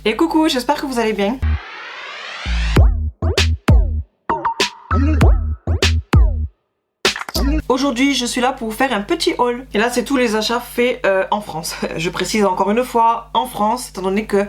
Et coucou, j'espère que vous allez bien. Aujourd'hui, je suis là pour vous faire un petit haul. Et là, c'est tous les achats faits en France. Je précise encore une fois, en France, étant donné que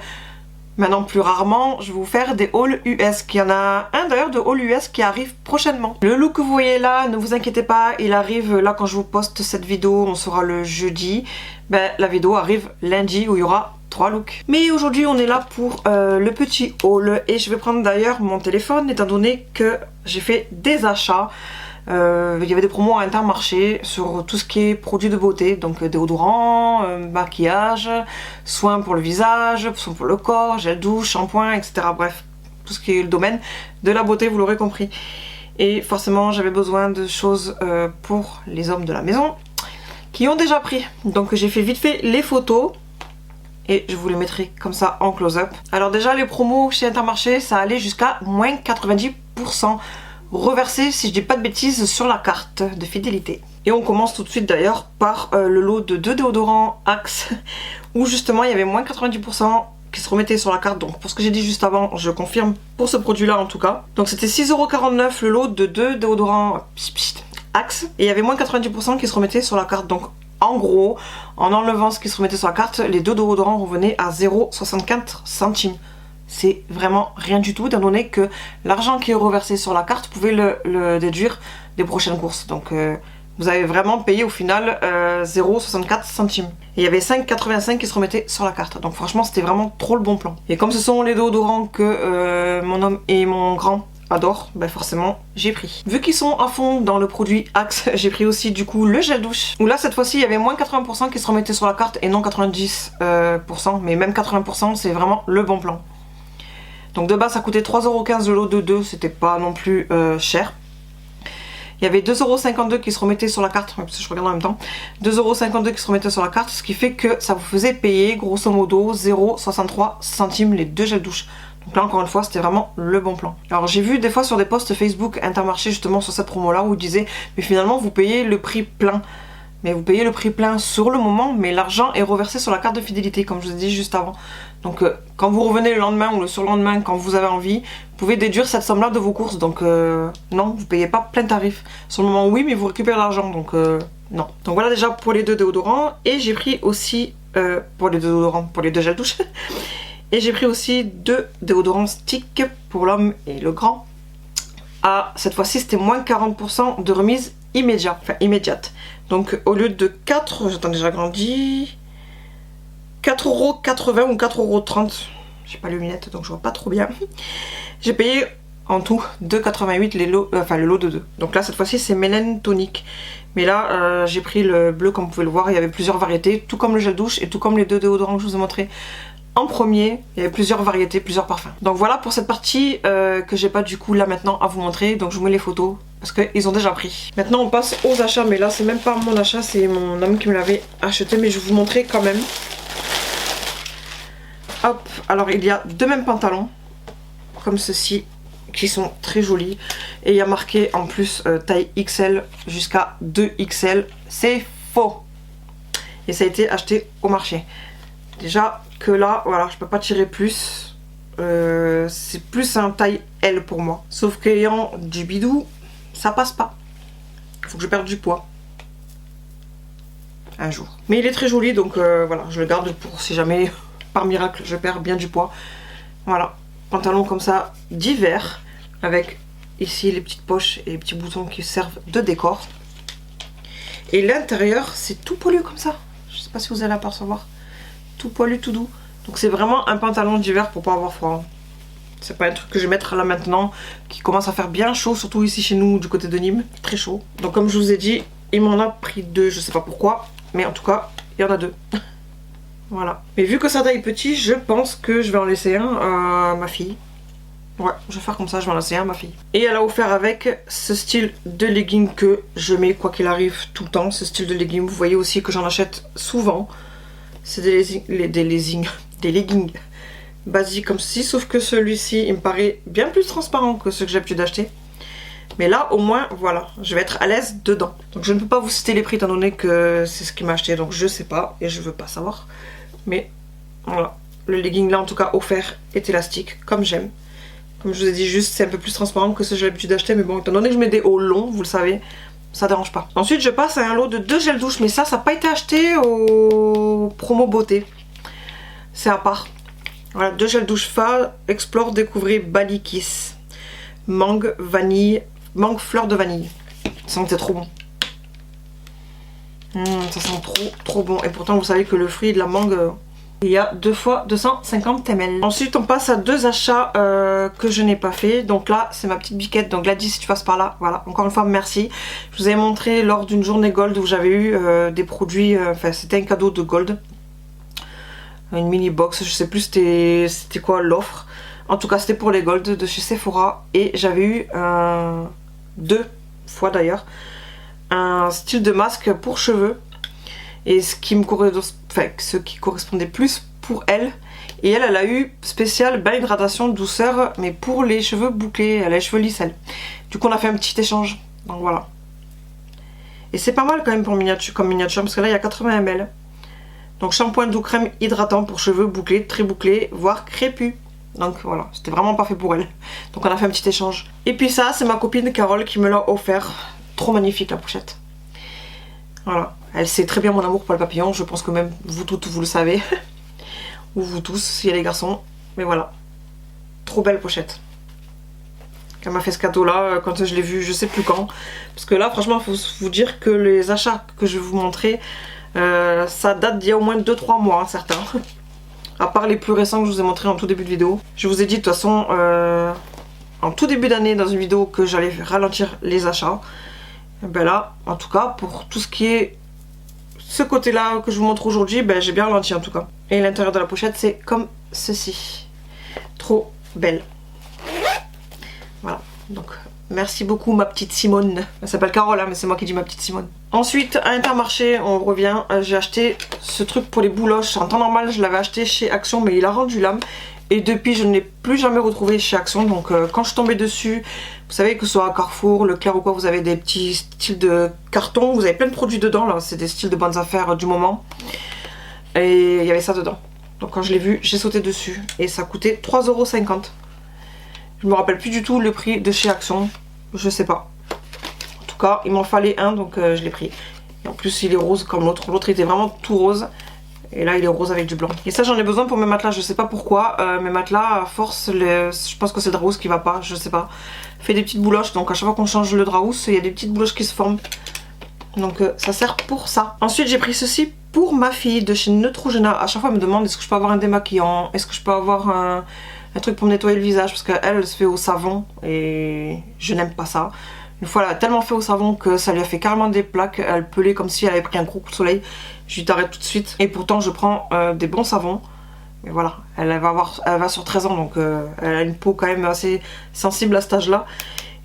maintenant, plus rarement, je vais vous faire des hauls US. Il y en a un d'ailleurs de haul US qui arrive prochainement. Le look que vous voyez là, ne vous inquiétez pas, il arrive là quand je vous poste cette vidéo, on sera le jeudi. La vidéo arrive lundi où il y aura 3 looks. Mais aujourd'hui, on est là pour le petit haul. Et je vais prendre d'ailleurs mon téléphone, étant donné que j'ai fait des achats. Il y avait des promos à Intermarché sur tout ce qui est produits de beauté, donc déodorant, maquillage, soins pour le visage, soins pour le corps, gel douche, shampoing, etc. Bref, tout ce qui est le domaine de la beauté, vous l'aurez compris. Et forcément, j'avais besoin de choses pour les hommes de la maison qui ont déjà pris. Donc j'ai fait vite fait les photos et je vous les mettrai comme ça en close-up. Alors déjà, les promos chez Intermarché, ça allait jusqu'à moins 90%. Reversé, si je dis pas de bêtises, sur la carte de fidélité. Et on commence tout de suite d'ailleurs par le lot de 2 déodorants Axe où justement il y avait moins 90% qui se remettaient sur la carte. Donc pour ce que j'ai dit juste avant, je confirme pour ce produit là en tout cas. Donc c'était 6,49€ le lot de 2 déodorants Axe et il y avait moins 90% qui se remettaient sur la carte. Donc en gros, en enlevant ce qui se remettait sur la carte, les 2 déodorants revenaient à 0,64 centimes. C'est vraiment rien du tout, étant donné que l'argent qui est reversé sur la carte, vous pouvez le déduire des prochaines courses. Donc vous avez vraiment payé au final 0,64 centimes. Et il y avait 5,85 qui se remettaient sur la carte. Donc franchement, c'était vraiment trop le bon plan. Et comme ce sont les déodorants que mon homme et mon grand adorent, forcément j'ai pris. Vu qu'ils sont à fond dans le produit Axe, j'ai pris aussi du coup le gel douche. Où là cette fois-ci il y avait moins 80% qui se remettaient sur la carte et non 90%. Mais même 80% c'est vraiment le bon plan. Donc de base ça coûtait 3,15€ le lot de 2, c'était pas non plus cher. Il y avait 2,52€ qui se remettaient sur la carte, parce que je regarde en même temps. 2,52€ qui se remettaient sur la carte, ce qui fait que ça vous faisait payer grosso modo 0,63 centimes les 2 gels douche. Donc là encore une fois c'était vraiment le bon plan. Alors j'ai vu des fois sur des posts Facebook Intermarché justement sur cette promo là où ils disaient mais finalement vous payez le prix plein. Mais vous payez le prix plein sur le moment, mais l'argent est reversé sur la carte de fidélité, comme je vous ai dit juste avant. Donc quand vous revenez le lendemain ou le surlendemain, quand vous avez envie, vous pouvez déduire cette somme-là de vos courses. Donc non, vous payez pas plein tarif. Sur le moment oui, mais vous récupérez l'argent, donc non. Donc voilà déjà pour les 2 déodorants. Et j'ai pris aussi, pour les déodorants, pour les 2 gels douche. Et j'ai pris aussi 2 déodorants stick pour l'homme et le grand. Cette fois-ci c'était moins 40% de remise immédiate. Donc au lieu de 4, j'attends déjà grandi, 4,80€ ou 4,30€, j'ai pas les lunettes donc je vois pas trop bien. J'ai payé en tout 2,88€ le lot de 2. Donc là cette fois-ci c'est Mélène Tonique. Mais là j'ai pris le bleu comme vous pouvez le voir, il y avait plusieurs variétés, tout comme le gel douche et tout comme les 2 déodorants que je vous ai montré. En premier, il y avait plusieurs variétés, plusieurs parfums. Donc voilà pour cette partie que j'ai pas du coup là maintenant à vous montrer. Donc je vous mets les photos parce qu'ils ont déjà pris. Maintenant on passe aux achats, mais là c'est même pas mon achat, c'est mon homme qui me l'avait acheté. Mais je vais vous montrer quand même. Hop, alors il y a 2 mêmes pantalons, comme ceci, qui sont très jolis. Et il y a marqué en plus taille XL jusqu'à 2XL. C'est faux. Et ça a été acheté au marché. Déjà que là, voilà, je peux pas tirer plus. C'est plus un taille L pour moi. Sauf qu'ayant du bidou, ça passe pas. Faut que je perde du poids. Un jour. Mais il est très joli, donc voilà, je le garde pour si jamais, par miracle, je perds bien du poids. Voilà, pantalon comme ça, d'hiver, avec ici les petites poches et les petits boutons qui servent de décor. Et l'intérieur, c'est tout poilu comme ça. Je sais pas si vous allez apercevoir. Tout poilu, tout doux. Donc c'est vraiment un pantalon d'hiver pour pas avoir froid. C'est pas un truc que je vais mettre là maintenant, qui commence à faire bien chaud, surtout ici chez nous du côté de Nîmes, très chaud. Donc comme je vous ai dit, il m'en a pris 2, je sais pas pourquoi, mais en tout cas, il y en a 2. Voilà. Mais vu que sa taille est petit, je pense que je vais en laisser un à ma fille. Ouais, je vais faire comme ça, je vais en laisser un à ma fille. Et elle a offert avec ce style de legging que je mets quoi qu'il arrive tout le temps, ce style de legging. Vous voyez aussi que j'en achète souvent. C'est des leggings basiques comme ceci, sauf que celui-ci, il me paraît bien plus transparent que ceux que j'ai l'habitude d'acheter. Mais là, au moins, voilà, je vais être à l'aise dedans. Donc je ne peux pas vous citer les prix étant donné que c'est ce qu'il m'a acheté, donc je sais pas et je veux pas savoir. Mais voilà, le legging là en tout cas offert est élastique, comme j'aime. Comme je vous ai dit, juste c'est un peu plus transparent que ce que j'ai l'habitude d'acheter, mais bon, étant donné que je mets des hauts longs, vous le savez, ça dérange pas. Ensuite, je passe à un lot de 2 gels douche, mais ça n'a pas été acheté au promo beauté. C'est à part. Voilà, 2 gels douche Fa, Explore, découvrez Bali Kiss. Mangue, vanille, mangue, fleur de vanille. Ça sentait trop bon. Ça sent trop bon. Et pourtant, vous savez que le fruit de la mangue, il y a 2 fois 250 ml. Ensuite, on passe à 2 achats que je n'ai pas fait. Donc là, c'est ma petite biquette. Donc Gladys, si tu passes par là, voilà. Encore une fois, merci. Je vous avais montré lors d'une journée Gold où j'avais eu des produits. Enfin, c'était un cadeau de Gold. Une mini box. Je sais plus c'était quoi l'offre. En tout cas, c'était pour les Gold de chez Sephora. Et j'avais eu 2 fois d'ailleurs un style de masque pour cheveux. Et ce qui correspondait plus pour elle. Et elle a eu spécial bain hydratation douceur, mais pour les cheveux bouclés, elle a les cheveux lisses elle. Du coup on a fait un petit échange, donc voilà. Et c'est pas mal quand même pour comme miniature, parce que là il y a 80 ml. Donc shampoing doux crème hydratant pour cheveux bouclés, très bouclés, voire crépus. Donc voilà, c'était vraiment pas fait pour elle. Donc on a fait un petit échange. Et puis ça, c'est ma copine Carole qui me l'a offert. Trop magnifique la pochette. Voilà. Elle sait très bien mon amour pour le papillon, je pense que même vous toutes vous le savez. Ou vous tous, s'il y a les garçons. Mais voilà. Trop belle pochette. Elle m'a fait ce cadeau là, quand je l'ai vu, je sais plus quand. Parce que là, franchement, il faut vous dire que les achats que je vais vous montrer, ça date d'il y a au moins 2-3 mois, hein, certains. À part les plus récents que je vous ai montrés en tout début de vidéo. Je vous ai dit de toute façon, en tout début d'année, dans une vidéo, que j'allais ralentir les achats. Et ben là, en tout cas, pour tout ce qui est ce côté-là que je vous montre aujourd'hui, ben j'ai bien ralenti en tout cas. Et l'intérieur de la pochette, c'est comme ceci. Trop belle. Voilà, donc merci beaucoup ma petite Simone. Elle s'appelle Carole, hein, mais c'est moi qui dis ma petite Simone. Ensuite, à Intermarché, on revient. J'ai acheté ce truc pour les bouloches. En temps normal, je l'avais acheté chez Action, mais il a rendu l'âme. Et depuis, je ne l'ai plus jamais retrouvé chez Action. Donc quand je suis tombée dessus, vous savez que ce soit à Carrefour, Leclerc ou quoi, vous avez des petits styles de carton. Vous avez plein de produits dedans, là. C'est des styles de bonnes affaires du moment. Et il y avait ça dedans. Donc quand je l'ai vu, j'ai sauté dessus. Et ça coûtait 3,50 €. Je me rappelle plus du tout le prix de chez Action. Je sais pas. En tout cas, il m'en fallait un, donc je l'ai pris. Et en plus, il est rose comme l'autre. L'autre était vraiment tout rose. Et là, il est rose avec du blanc. Et ça, j'en ai besoin pour mes matelas. Je sais pas pourquoi. Mes matelas, à force, je pense que c'est le drap housse qui va pas. Je sais pas. Fait des petites bouloches. Donc à chaque fois qu'on change le drap housse, il y a des petites bouloches qui se forment. Donc ça sert pour ça. Ensuite, j'ai pris ceci pour ma fille de chez Neutrogena. À chaque fois, elle me demande est-ce que je peux avoir un démaquillant, est-ce que je peux avoir un truc pour me nettoyer le visage, parce qu'elle, elle se fait au savon et je n'aime pas ça. Une fois, elle a tellement fait au savon que ça lui a fait carrément des plaques. Elle pelait comme si elle avait pris un gros coup de soleil. Je lui t'arrête tout de suite. Et pourtant, je prends des bons savons. Mais voilà, elle va sur 13 ans, donc elle a une peau quand même assez sensible à cet âge-là.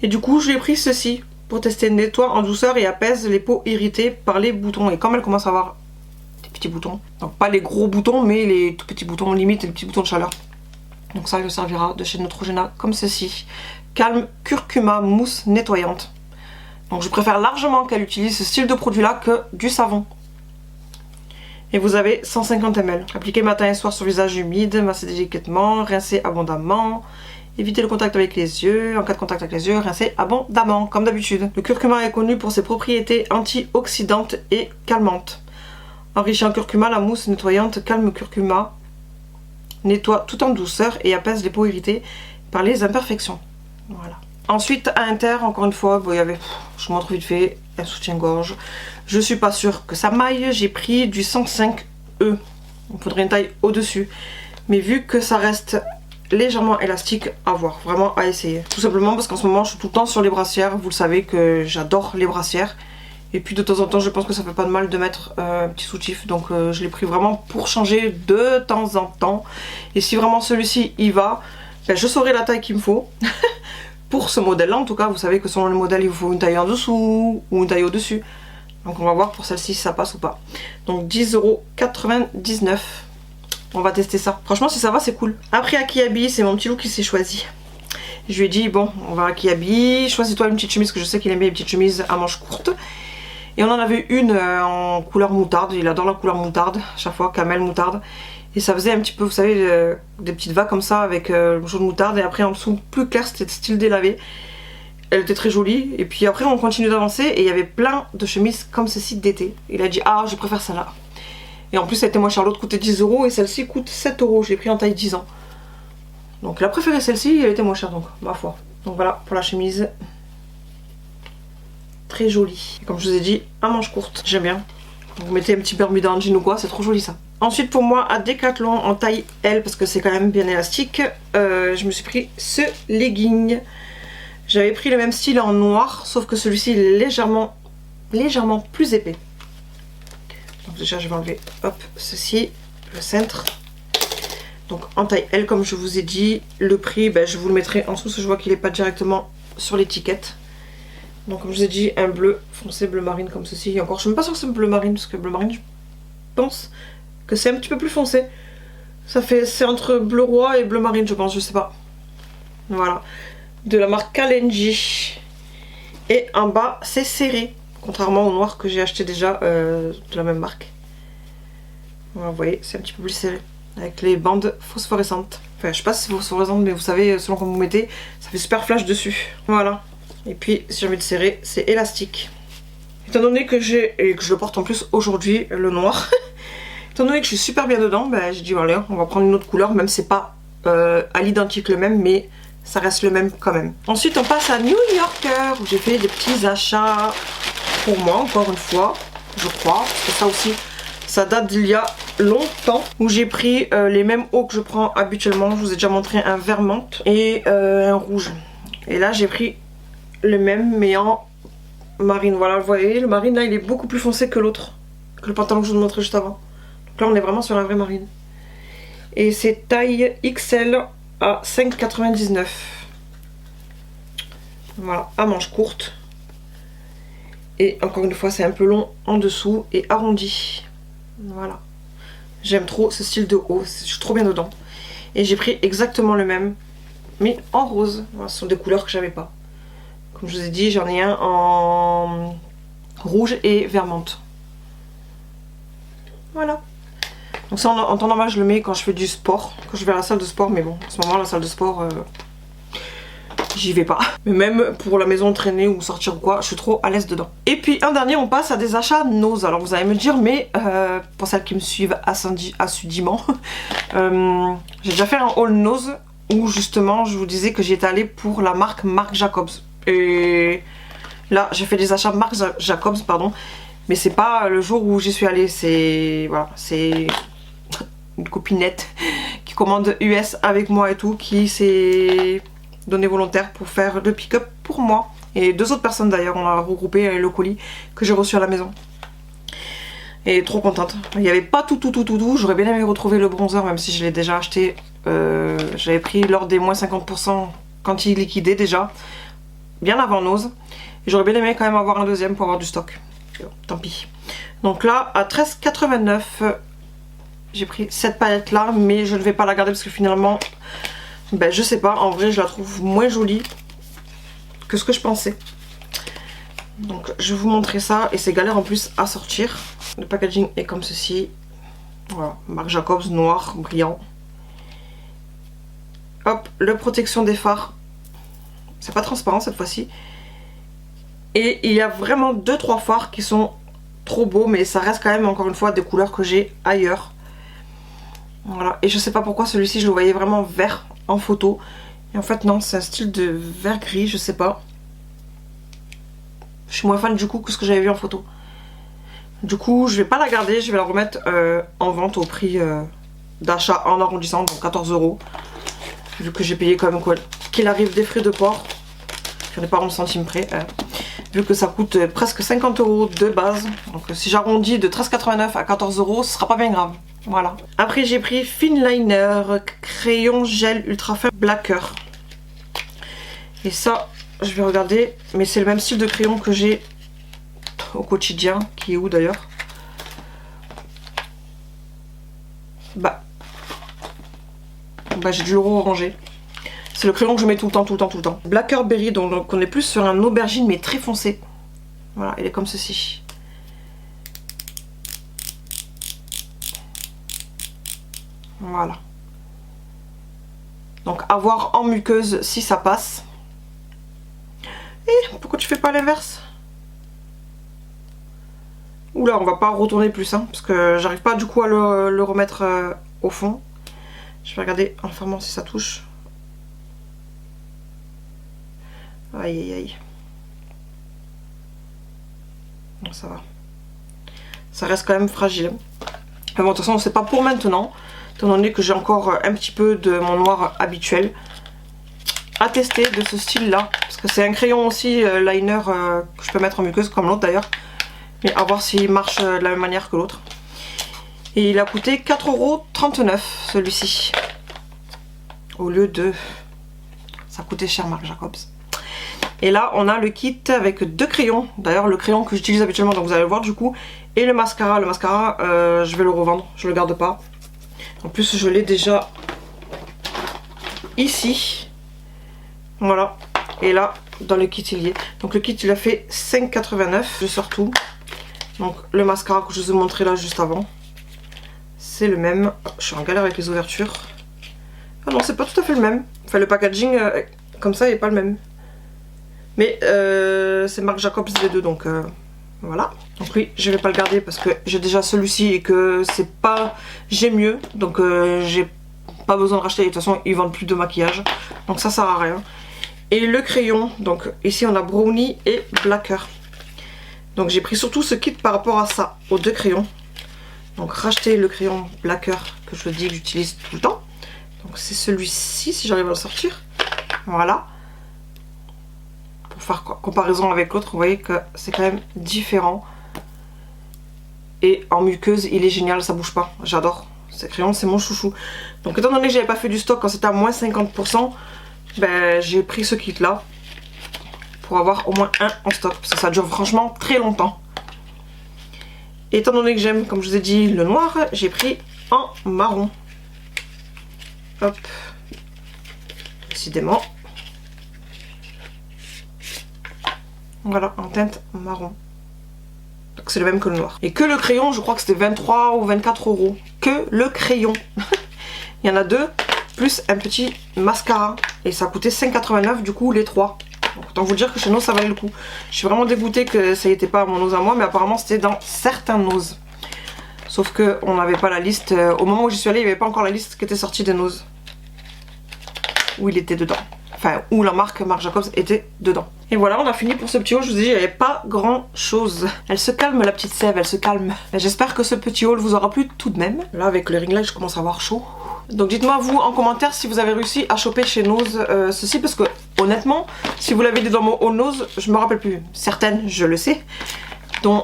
Et du coup, je lui ai pris ceci pour tester. Nettoie en douceur et apaise les peaux irritées par les boutons. Et comme elle commence à avoir des petits boutons, donc pas les gros boutons, mais les tout petits boutons, limite les petits boutons de chaleur. Donc ça, lui servira de chez Neutrogena comme ceci. Calme curcuma mousse nettoyante. Donc je préfère largement qu'elle utilise ce style de produit là que du savon. Et vous avez 150 ml. Appliquez matin et soir sur visage humide, massez délicatement, rincez abondamment. Évitez le contact avec les yeux. En cas de contact avec les yeux, rincez abondamment, comme d'habitude. Le curcuma est connu pour ses propriétés antioxydantes et calmantes. Enrichi en curcuma, la mousse nettoyante calme curcuma nettoie tout en douceur et apaise les peaux irritées par les imperfections. Voilà. Ensuite, à Inter, encore une fois, bon, il y avait, je vous montre vite fait, un soutien-gorge. Je suis pas sûre que ça maille. J'ai pris du 105E. Il faudrait une taille au-dessus. Mais vu que ça reste légèrement élastique, à voir, vraiment à essayer. Tout simplement parce qu'en ce moment, je suis tout le temps sur les brassières. Vous le savez que j'adore les brassières. Et puis de temps en temps, je pense que ça fait pas de mal de mettre un petit soutif. Donc je l'ai pris vraiment pour changer de temps en temps. Et si vraiment celui-ci y va, ben, je saurai la taille qu'il me faut. Pour ce modèle-là, en tout cas, vous savez que selon le modèle, il vous faut une taille en dessous ou une taille au-dessus. Donc on va voir pour celle-ci si ça passe ou pas. Donc 10,99 €. On va tester ça. Franchement, si ça va, c'est cool. Après, à Kiabi, c'est mon petit loup qui s'est choisi. Je lui ai dit, bon, on va à Kiabi. Choisis-toi une petite chemise, parce que je sais qu'il aime bien les petites chemises à manches courtes. Et on en avait une en couleur moutarde. Il adore la couleur moutarde. Chaque fois, camel moutarde. Et ça faisait un petit peu, vous savez, des petites vagues comme ça avec le jaune moutarde. Et après en dessous, plus clair, c'était style délavé. Elle était très jolie. Et puis après, on continue d'avancer et il y avait plein de chemises comme ceci d'été. Il a dit, ah, je préfère celle-là. Et en plus, elle était moins chère. L'autre coûtait 10 € et celle-ci coûte 7 €. Je l'ai pris en taille 10 ans. Donc, il a préféré celle-ci et elle était moins chère, donc, ma foi. Donc voilà pour la chemise. Très jolie. Et comme je vous ai dit, à manches courtes. J'aime bien. Vous mettez un petit bermuda en jean ou quoi, c'est trop joli ça. Ensuite pour moi à Decathlon en taille L parce que c'est quand même bien élastique, je me suis pris ce legging. J'avais pris le même style en noir, sauf que celui-ci est légèrement plus épais. Donc déjà je vais enlever hop ceci, le cintre. Donc en taille L comme je vous ai dit, le prix je vous le mettrai en dessous parce que je vois qu'il n'est pas directement sur l'étiquette. Donc comme je vous ai dit, un bleu foncé, bleu marine comme ceci. Et encore, je ne suis même pas sûre que c'est bleu marine, parce que bleu marine, je pense que c'est un petit peu plus foncé. C'est entre bleu roi et bleu marine, je pense, je sais pas. Voilà. De la marque Kalenji. Et en bas, c'est serré. Contrairement au noir que j'ai acheté déjà de la même marque. Voilà, vous voyez, c'est un petit peu plus serré. Avec les bandes phosphorescentes. Enfin, je sais pas si c'est phosphorescente, mais vous savez, selon comment vous mettez, ça fait super flash dessus. Voilà. Et puis si j'ai envie de serrer, c'est élastique. Étant donné que j'ai, et que je le porte en plus aujourd'hui, le noir, étant donné que je suis super bien dedans, j'ai dit allez, on va prendre une autre couleur, même si c'est pas à l'identique le même, mais ça reste le même quand même. Ensuite on passe à New Yorker, où j'ai fait des petits achats pour moi, encore une fois, je crois, parce que ça aussi, ça date d'il y a longtemps, où j'ai pris les mêmes hauts que je prends habituellement. Je vous ai déjà montré un vert menthe et un rouge. Et là j'ai pris le même mais en marine. Voilà, vous voyez, le marine là il est beaucoup plus foncé que l'autre, que le pantalon que je vous montrais juste avant. Donc là on est vraiment sur la vraie marine. Et c'est taille XL à 5,99 €. Voilà, à manches courtes. Et encore une fois c'est un peu long en dessous et arrondi. Voilà. J'aime trop ce style de haut, je suis trop bien dedans. Et j'ai pris exactement le même, mais en rose. Voilà, ce sont des couleurs que j'avais pas. Comme je vous ai dit, j'en ai un en rouge et vert menthe. Voilà. Donc ça, en temps normal, je le mets quand je fais du sport, quand je vais à la salle de sport. Mais bon, en ce moment, la salle de sport, j'y vais pas. Mais même pour la maison traîner ou sortir ou quoi, je suis trop à l'aise dedans. Et puis un dernier, on passe à des achats Nose. Alors vous allez me dire, mais pour celles qui me suivent assidûment, j'ai déjà fait un haul Nose où justement, je vous disais que j'y étais allée pour la marque Marc Jacobs. Et là j'ai fait des achats Marc Jacobs, pardon, mais c'est pas le jour où j'y suis allée, c'est voilà, c'est une copinette qui commande US avec moi et tout, qui s'est donné volontaire pour faire le pick-up pour moi et 2 autres personnes d'ailleurs. On a regroupé le colis que j'ai reçu à la maison et trop contente. Il n'y avait pas tout, j'aurais bien aimé retrouver le bronzer même si je l'ai déjà acheté, j'avais pris lors des moins 50% quand il liquidait déjà, bien avant Nose. Et j'aurais bien aimé quand même avoir un deuxième pour avoir du stock. Tant pis. Donc là, à 13,89 €, j'ai pris cette palette là, mais je ne vais pas la garder parce que finalement, je sais pas, en vrai je la trouve moins jolie que ce que je pensais. Donc je vais vous montrer ça, et c'est galère en plus à sortir. Le packaging est comme ceci. Voilà, Marc Jacobs noir, brillant. Hop, la protection des phares. C'est pas transparent cette fois-ci. Et il y a vraiment 2-3 phares qui sont trop beaux, mais ça reste quand même encore une fois des couleurs que j'ai ailleurs. Voilà, et je sais pas pourquoi celui-ci je le voyais vraiment vert en photo. Et en fait non, c'est un style de vert gris, je sais pas. Je suis moins fan du coup que ce que j'avais vu en photo. Du coup je vais pas la garder, je vais la remettre en vente au prix d'achat en arrondissant, donc 14 €. Vu que j'ai payé quand même quoi qu'il arrive des frais de port. J'en ai pas 11 centimes près. Vu que ça coûte presque 50 € de base. Donc si j'arrondis de 13,89 € à 14 €, ce sera pas bien grave. Voilà. Après j'ai pris Finliner crayon gel ultra fin blacker. Et ça, je vais regarder. Mais c'est le même style de crayon que j'ai au quotidien. Qui est où d'ailleurs? J'ai dû le ranger. C'est le crayon que je mets tout le temps. Blackberry, donc on est plus sur un aubergine mais très foncé. Voilà, il est comme ceci. Voilà. Donc à voir en muqueuse si ça passe. Et pourquoi tu fais pas l'inverse? Oula, on va pas retourner plus, hein, parce que j'arrive pas du coup à le remettre au fond. Je vais regarder en fermant si ça touche. Aïe aïe aïe. Bon, ça va. Ça reste quand même fragile. Mais bon, de toute façon, c'est pas pour maintenant. Étant donné que j'ai encore un petit peu de mon noir habituel à tester de ce style là. Parce que c'est un crayon aussi liner que je peux mettre en muqueuse comme l'autre d'ailleurs. Mais à voir s'il marche de la même manière que l'autre. Et il a coûté 4,39 € celui-ci. Au lieu de... Ça coûtait cher Marc Jacobs. Et là on a le kit avec 2 crayons. D'ailleurs le crayon que j'utilise habituellement, donc vous allez le voir du coup. Et le mascara. Le mascara je vais le revendre, je le garde pas. En plus je l'ai déjà ici. Voilà. Et là dans le kit il y est. Donc le kit il a fait 5,89 €. Je sors tout. Donc le mascara que je vous ai montré là juste avant. C'est le même. Je suis en galère avec les ouvertures. Ah non, c'est pas tout à fait le même. Enfin le packaging comme ça il n'est pas le même. Mais c'est Marc Jacobs les deux, donc voilà. Donc oui, je vais pas le garder parce que j'ai déjà celui-ci et que c'est pas... J'ai mieux, donc j'ai pas besoin de racheter. De toute façon, ils vendent plus de maquillage, donc ça sert à rien. Et le crayon, donc ici on a Brownie et Blacker. Donc j'ai pris surtout ce kit par rapport à ça, aux 2 crayons. Donc racheter le crayon Blacker, que je dis que j'utilise tout le temps. Donc c'est celui-ci, si j'arrive à le sortir. Voilà. Pour faire comparaison avec l'autre, vous voyez que c'est quand même différent. Et en muqueuse, il est génial, ça bouge pas. J'adore. Ce crayon, c'est mon chouchou. Donc étant donné que j'avais pas fait du stock quand c'était à moins 50%, ben j'ai pris ce kit là. Pour avoir au moins un en stock. Parce que ça dure franchement très longtemps. Et étant donné que j'aime, comme je vous ai dit, le noir, j'ai pris en marron. Hop. Décidément. Voilà, en teinte marron. Donc c'est le même que le noir. Et que le crayon, je crois que c'était 23 ou 24 €. Que le crayon. Il y en a 2, plus un petit mascara. Et ça coûtait 5,89 € du coup les 3. Donc autant vous dire que chez nous ça valait le coup. Je suis vraiment dégoûtée que ça n'était pas mon nose à moi, mais apparemment c'était dans certains noses. Sauf que on n'avait pas la liste. Au moment où j'y suis allée, il n'y avait pas encore la liste qui était sortie des noses. Où il était dedans. Enfin, où la marque Marc Jacobs était dedans. Et voilà, on a fini pour ce petit haul. Je vous ai dit, il n'y avait pas grand chose. Elle se calme, la petite Sève, elle se calme. J'espère que ce petit haul vous aura plu tout de même. Là, avec le ring light, je commence à avoir chaud. Donc dites-moi vous en commentaire si vous avez réussi à choper chez Nose ceci. Parce que honnêtement, si vous l'avez dit dans mon haul Nose, je me rappelle plus. Certaines, je le sais. Dont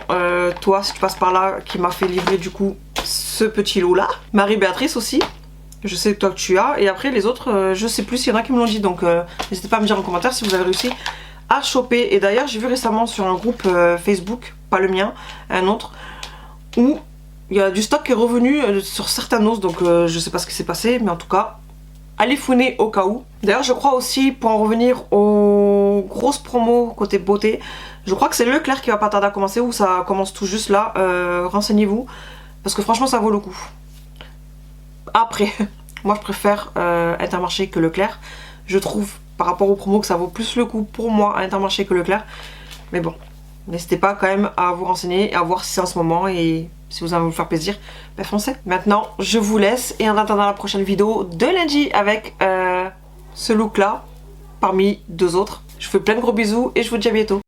toi, si tu passes par là, qui m'a fait livrer du coup ce petit lot là. Marie-Béatrice aussi. Je sais que toi que tu as. Et après les autres, je sais plus s'il y en a qui me l'ont dit. Donc n'hésitez pas à me dire en commentaire si vous avez réussi à choper. Et d'ailleurs j'ai vu récemment sur un groupe Facebook, pas le mien, un autre, où il y a du stock qui est revenu sur certains noses. Donc je sais pas ce qui s'est passé, mais en tout cas allez fouiner au cas où. D'ailleurs je crois aussi, pour en revenir aux grosses promos côté beauté, je crois que c'est Leclerc qui va pas tarder à commencer, ou ça commence tout juste là. Renseignez-vous parce que franchement ça vaut le coup. Après, moi je préfère Intermarché que Leclerc. Je trouve par rapport aux promos que ça vaut plus le coup pour moi à Intermarché que Leclerc. Mais bon, n'hésitez pas quand même à vous renseigner et à voir si c'est en ce moment. Et si vous avez envie de vous faire plaisir, ben foncez. Maintenant, je vous laisse et en attendant la prochaine vidéo de lundi avec ce look là, parmi 2 autres. Je vous fais plein de gros bisous et je vous dis à bientôt.